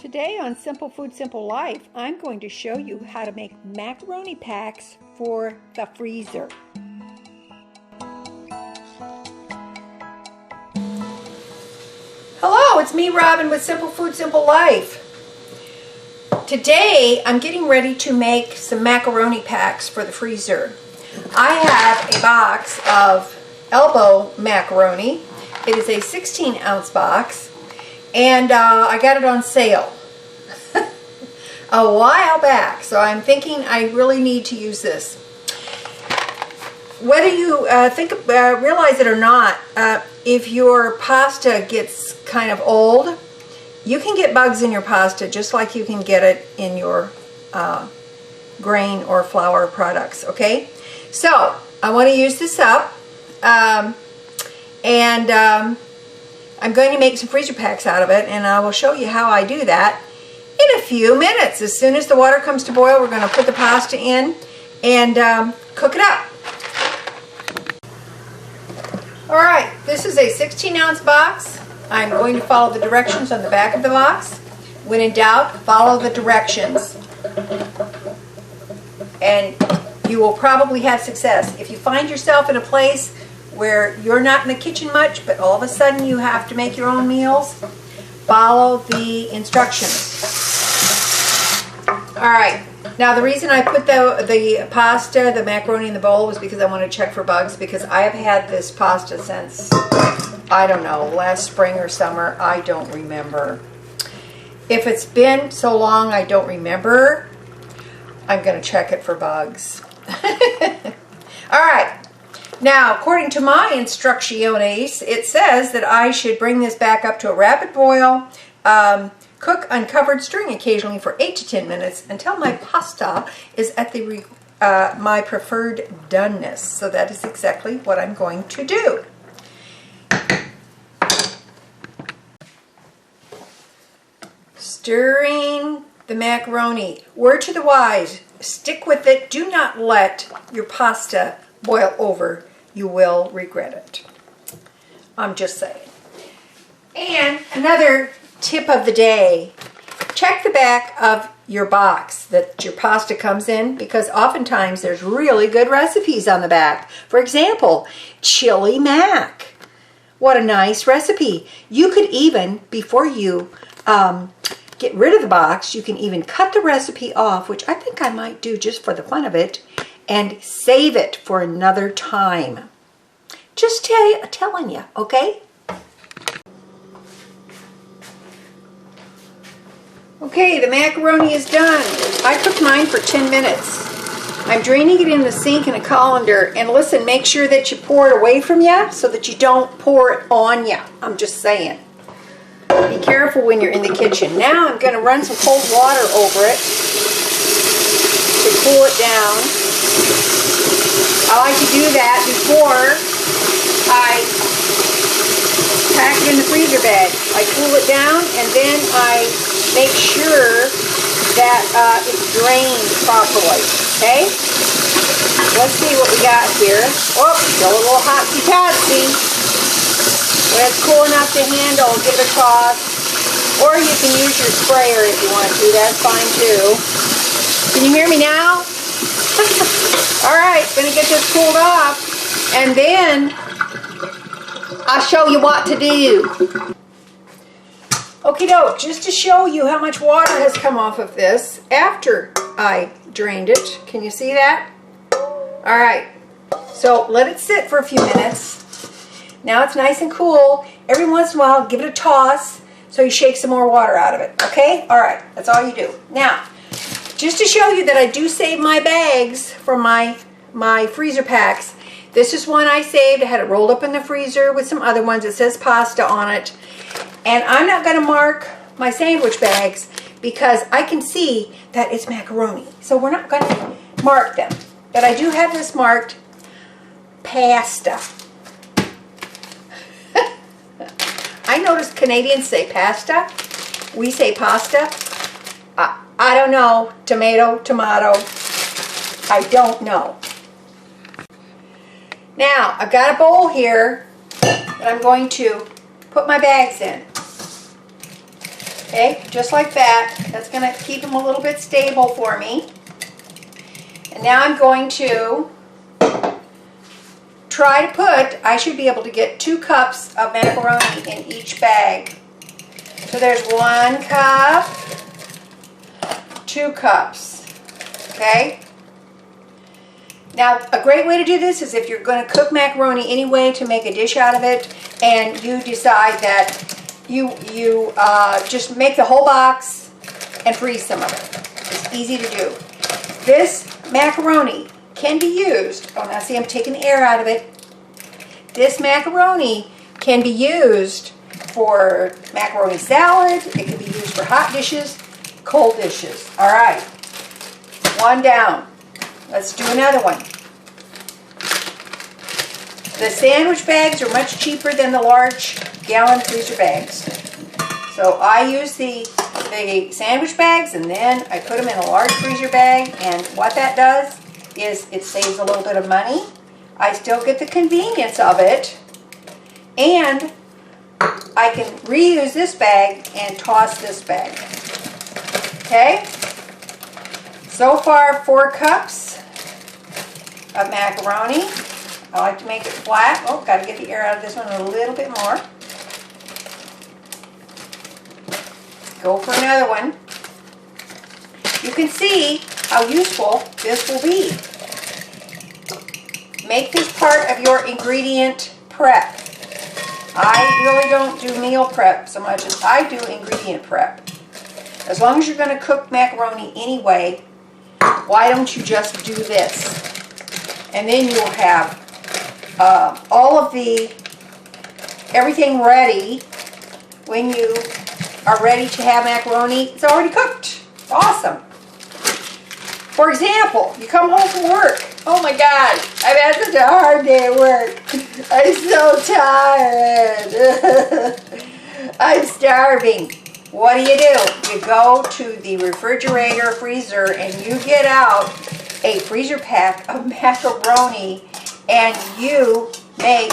Today on Simple Food, Simple Life, I'm going to show you how to make macaroni packs for the freezer. Hello, it's me, Robin, with Simple Food, Simple Life. Today, I'm getting ready to make some macaroni packs for the freezer. I have a box of elbow macaroni. It is a 16-ounce box. And I got it on sale a while back, so I'm thinking I really need to use this. Whether you realize it or not, if your pasta gets kind of old, you can get bugs in your pasta just like you can get it in your grain or flour products, okay? So, I want to use this up, I'm going to make some freezer packs out of it, and I will show you how I do that in a few minutes. As soon as the water comes to boil, we're going to put the pasta in and cook it up. Alright, this is a 16-ounce box. I'm going to follow the directions on the back of the box. When in doubt, follow the directions. And you will probably have success. If you find yourself in a place where you're not in the kitchen much, but all of a sudden you have to make your own meals, follow the instructions. Alright, now the reason I put the pasta, the macaroni in the bowl was because I want to check for bugs, because I have had this pasta since, I don't know, last spring or summer. I don't remember. If it's been so long I don't remember, I'm going to check it for bugs. Alright. Now, according to my instrucciones, it says that I should bring this back up to a rapid boil, cook uncovered, stirring occasionally for 8 to 10 minutes until my pasta is at the my preferred doneness. So that is exactly what I'm going to do. Stirring the macaroni. Word to the wise, stick with it. Do not let your pasta boil over. You will regret it. I'm just saying. And another tip of the day, check the back of your box that your pasta comes in, because oftentimes there's really good recipes on the back. For example, chili mac. What a nice recipe. You could even, before you get rid of the box, you can even cut the recipe off, which I think I might do just for the fun of it, and save it for another time. Just telling you, okay? Okay, the macaroni is done. I cooked mine for 10 minutes. I'm draining it in the sink in a colander, and listen, make sure that you pour it away from you so that you don't pour it on you. I'm just saying. Be careful when you're in the kitchen. Now I'm going to run some cold water over it to cool it down. I like to do that before I pack it in the freezer bag. I cool it down and then I make sure that it's drained properly. Okay? Let's see what we got here. Oh, still a little hotsy-totsy. When it's cool enough to handle, give it a toss. Or you can use your sprayer if you want to. That's fine too. Can you hear me now? Alright, gonna get this cooled off, and then I'll show you what to do. Okie doke, just to show you how much water has come off of this after I drained it. Can you see that? Alright, so let it sit for a few minutes. Now it's nice and cool. Every once in a while, give it a toss so you shake some more water out of it. Okay? Alright, that's all you do. Now, just to show you that I do save my bags for my freezer packs. This is one I saved. I had it rolled up in the freezer with some other ones. It says pasta on it. And I'm not going to mark my sandwich bags because I can see that it's macaroni. So we're not going to mark them. But I do have this marked pasta. I noticed Canadians say pasta. We say pasta. I don't know. Tomato, tomato. I don't know. Now, I've got a bowl here that I'm going to put my bags in. Okay, just like that. That's going to keep them a little bit stable for me. And now I'm going to try to put, I should be able to get 2 cups of macaroni in each bag. So there's 1 cup, 2 cups, okay? Now, a great way to do this is if you're going to cook macaroni anyway to make a dish out of it, and you decide that you just make the whole box and freeze some of it. It's easy to do. This macaroni can be used, oh now see I'm taking the air out of it. This macaroni can be used for macaroni salad. It can be used for hot dishes, cold dishes. All right, 1 down. Let's do another one. The sandwich bags are much cheaper than the large gallon freezer bags. So I use the sandwich bags and then I put them in a large freezer bag, and what that does is it saves a little bit of money. I still get the convenience of it, and I can reuse this bag and toss this bag. Okay? So far, 4 cups of macaroni. I like to make it flat. Oh, got to get the air out of this one a little bit more. Go for another one. You can see how useful this will be. Make this part of your ingredient prep. I really don't do meal prep so much as I do ingredient prep. As long as you're going to cook macaroni anyway, why don't you just do this? And then you'll have all of everything ready when you are ready to have macaroni. It's already cooked. It's awesome. For example, you come home from work. Oh my God, I've had such a hard day at work. I'm so tired. I'm starving. What do? You go to the refrigerator, freezer, and you get out a freezer pack of macaroni, and you make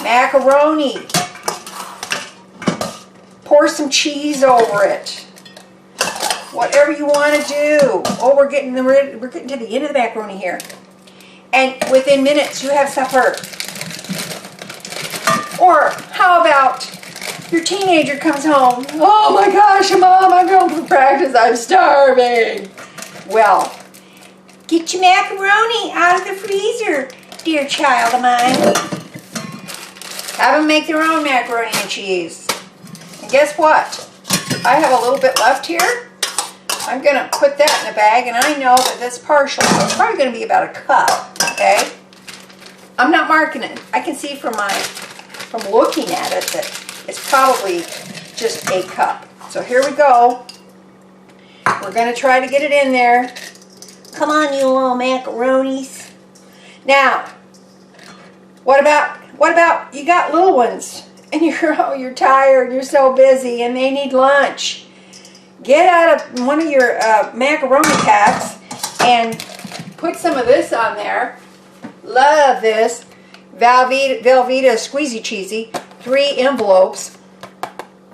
macaroni. Pour some cheese over it. Whatever you want to do. Oh, we're getting to the end of the macaroni here. And within minutes, you have supper. Or how about your teenager comes home? Oh my gosh, Mom, I'm going for practice. I'm starving. Well, get your macaroni out of the freezer, dear child of mine. Have them make their own macaroni and cheese. And guess what? I have a little bit left here. I'm going to put that in a bag, and I know that that's partial, so it's probably going to be about a cup, okay? I'm not marking it. I can see from looking at it that it's probably just a cup. So here we go. We're going to try to get it in there. Come on, you little macaronis. Now, what about you got little ones, and you're tired, you're so busy, and they need lunch. Get out of one of your macaroni packs and put some of this on there. Love this. Velveeta Squeezy Cheesy. 3 envelopes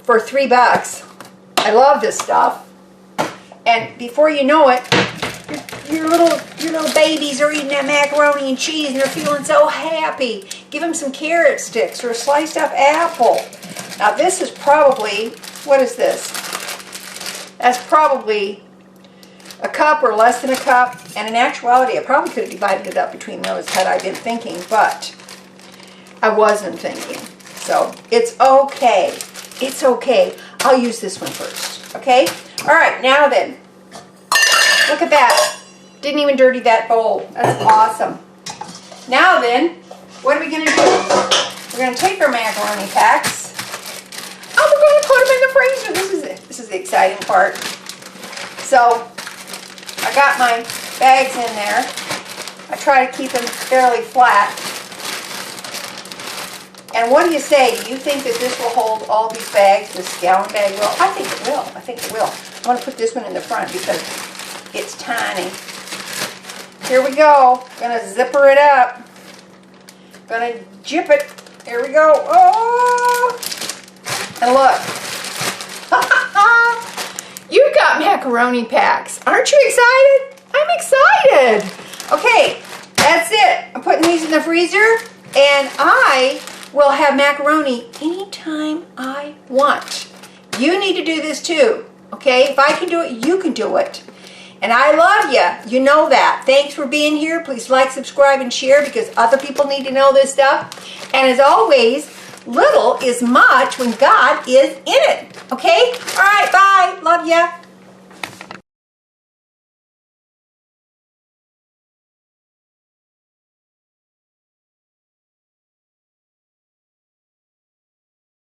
for $3. I love this stuff. And before you know it, your little babies are eating that macaroni and cheese and they're feeling so happy. Give them some carrot sticks or a sliced up apple. Now this is probably, what is this? That's probably a cup or less than a cup. And in actuality, I probably could have divided it up between those had I been thinking, but I wasn't thinking. So it's okay. It's okay. I'll use this one first. Okay? All right, now then. Look at that. Didn't even dirty that bowl. That's awesome. Now then, what are we going to do? We're going to take our macaroni packs. Oh, we're going to put them in the freezer. This is the exciting part. So, I got my bags in there. I try to keep them fairly flat. And what do you say? Do you think that this will hold all these bags? This gallon bag will? I think it will. I think it will. I want to put this one in the front because it's tiny. Here we go. Gonna zipper it up. Gonna jip it. Here we go. Oh! And look. macaroni packs. Aren't you excited? I'm excited. Okay, that's it. I'm putting these in the freezer, and I will have macaroni anytime I want. You need to do this too, okay? If I can do it, you can do it. And I love you. You know that. Thanks for being here. Please like, subscribe, and share because other people need to know this stuff. And as always, little is much when God is in it. Okay? All right, bye. Love ya.